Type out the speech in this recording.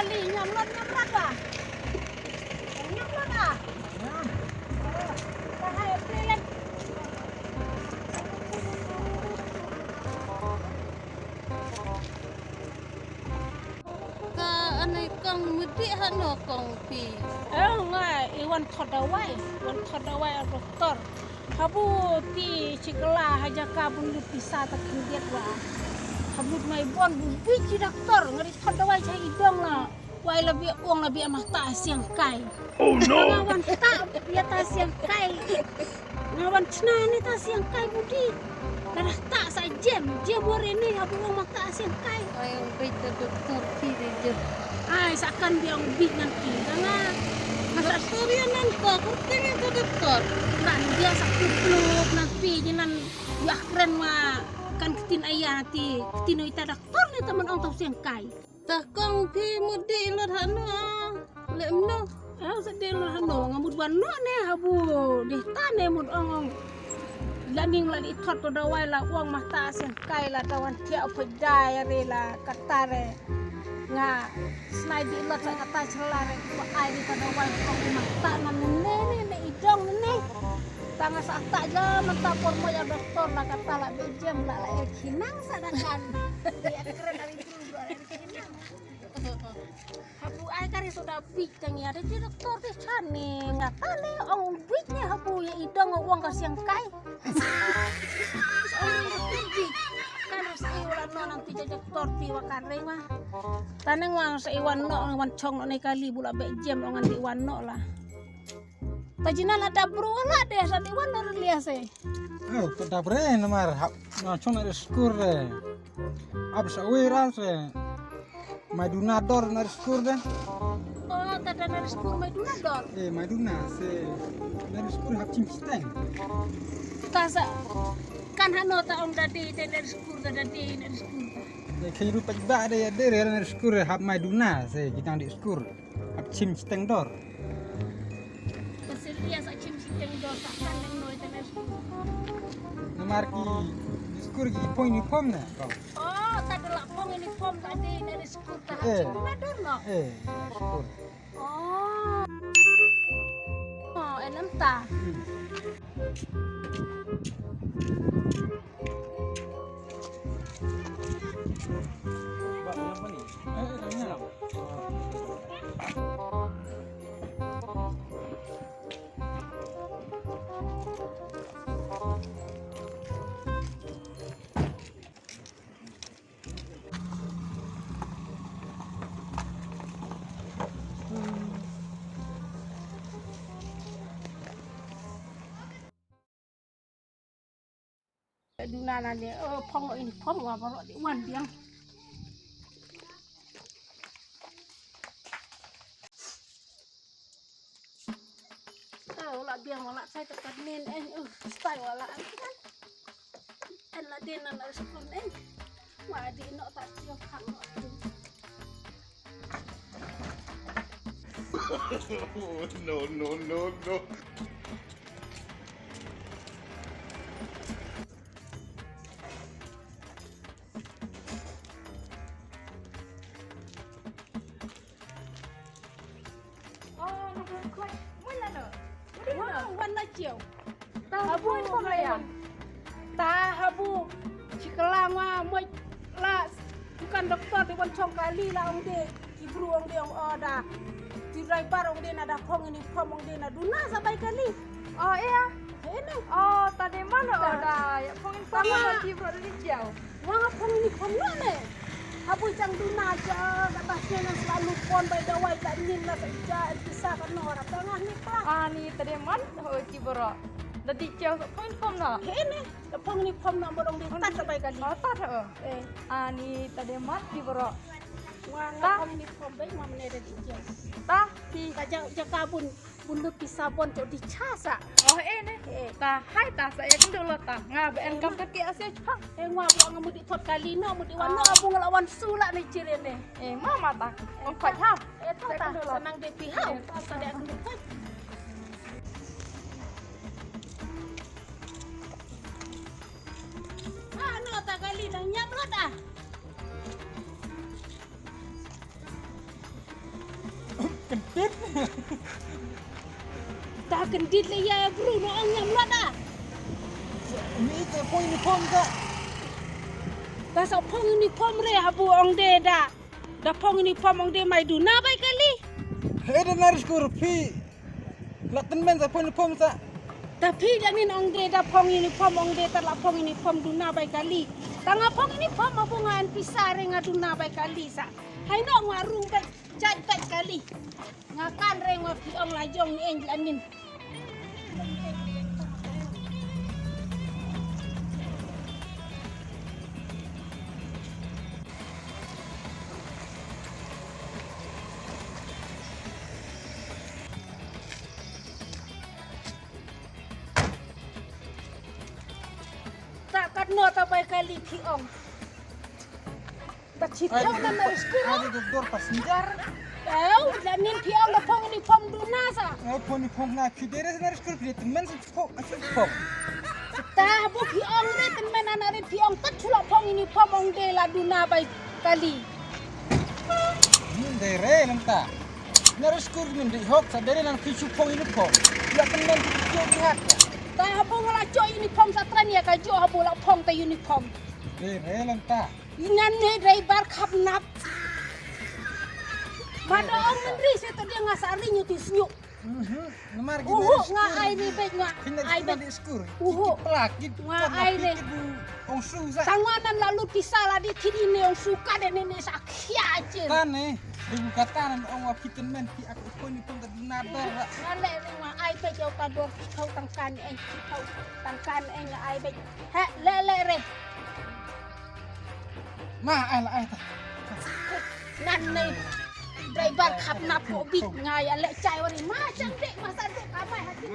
kali nyamlot ah. Nyamlot ah. Bahaya pelan. Ka anai kang mudi hano kang pi. Ngai iwan dawai, doktor. Habu ti cikela haja kabun lu pisah tak kendiat wa. Habu mai bon bu biji doktor ngari dawai cai idong la. Wai lebih uang lebih amah tak synkai. Oh no. Ngawan tak dia tak synkai. Ngawan cina ni tak synkai budi. Karena tak sajem, dia buat ini habu uang mah tak synkai. Ayong peit doktor pi je. Ai seakan dia ubik nanti karena Masa story nanti kurting itu doktor. kan dia satu peluk nanti jinan ya keren mah kan ketin ayah nanti ketin ita doktor ni teman orang tahu synkai. Tah kang pi mudi lut hano. Lemno. Sedih lah hano ngamut wano ne habu deh tane mut ong landing la di thot dawai la uang mata synkai la tawan tiap pedai rela katare nga snai di lot sa kata celare ko ai di dawai ong mata nan ne idong ne tanga sa tak ja mata pormo ya doktor la kata la bejem la kinang sadakan dia keren dari dulu dari kinang. Habu ai kari sudah big tangi ada di doktor deh chane ngatale ong bignya habu ya idong uang ka synkai. Kan harus iwan no nanti jadi doktor ti wakareng mah. Taneng wang sa iwan no wan chong no kali bula be jam ngan di iwan no lah. Tajina la dabru wala deh sa di iwan no liase. Oh, dabre nomor na chong na skur re. Abis awira se. Maduna dor na skur de. Oh, tada na skur Maduna dor. Maduna se. Na skur hap chim steng. Kasa kan hano ta om dadi na skur dadi na skur. Kayu rupa juga ada ya dere na skur hap Maduna se kita di skur. Hap chim steng dor. Keselia sa chim siteng dor sa kan noi ta na skur. Nomor ki skur ki point ni pom na. Oh, tada la pong ini pom tadi na skur ta Maduna dor no. Skur. Oh. Oh, enam ta. Buat apa ni? Tanya lah. Dunana ni pong ini pom wa barok di wan biang. Wala biang wala saya tekan nin style wala kan. La din na respon wa di no ta yo khang no. No. Warna hijau. Habu itu apa ya? Ta habu cikelang mah lah bukan doktor di wancong kali lah ong de ibru ong de ong ada di driver ong de ada pong ini pom ong de na duna sampai kali. Oh iya. Ini. Oh tadi mana ada ya pongin sama di bro di jauh. Wang pong ini pom ne. Habu cang duna aja atasnya yang selalu pon by dawai tak nin lah saja bisa kan orang tengah ni pak. Ni tadi man oh di bro. Tadi jauh pongin pom na. Ini pong ini pom na bodong di tas sampai kali. Oh tak ni tadi man di bro. Wang pong ini pom baik mah menere di jauh. Tah di Jaga bun bunda pisabon tu dicasa. Oh ini. Tah hai tah saya kan dulu tah. Ngaben kam kaki asyik cepang. Ngwa buang ngamut di tot kali no mudi wano abung lawan sulak ni cirene. Mama tah. Oh fat ha. Tak senang de pihau. Tadi aku lupa. No tak kali dah nyap lah dah. dit. Tak kendit le ya bro no ang nyam lada. Ni itu pun uniform tak. Ta sa phong uniform re habu ong de da. Da phong uniform ong de mai duna bai kali. Hei na skur pi. Latin men sa pun uniform tak. Tapi janin ong de da phong uniform ong de ta la phong uniform duna bai kali. Tanga phong uniform abu ngan pisare ngaduna bai kali sa. Hai no ngarung bai jai bai kali. Ngakan re ngwa pi ong la jong ni eng janin. Tak no ta bai kali pi ong. Ta chitau na na skuro. Ada doktor passenger. Janin pi ong da phong uniform duna sa. Pun uniform na kudere na skur pi temen sa pok pok. Ta bu pi ong re temen anare pi ong ta chula phong uniform ong de la duna bai kali. Dere namta. Na skur min di hok sa dere nang pichu pok uniform. Latin men pichu lihat. Ta habu ngala jo uniform sa tran ya ka jo habu la phong ta uniform. Dere namta. Ngan ne driver khap nap. Pada ong menteri se to dia ngasari nyuti senyuk. Namar Uhu nga ai ni bet nga ai bet skur. Uhu. Pelakit Nga ai re. Ong su sa. Sanganan lalu kisala di tidi ne ong suka de ne sakya je. Tane, ibu katanan ong wapitan men pi aku pun itu nadar. Ngale re nga ai bet yo ka dor kau tangkan eng kau tangkan eng ai bet. He le re. Mah ai ta. Ngan ne driver khap nap bit ngai ale chai wani ma chang dek masa dek amai hati.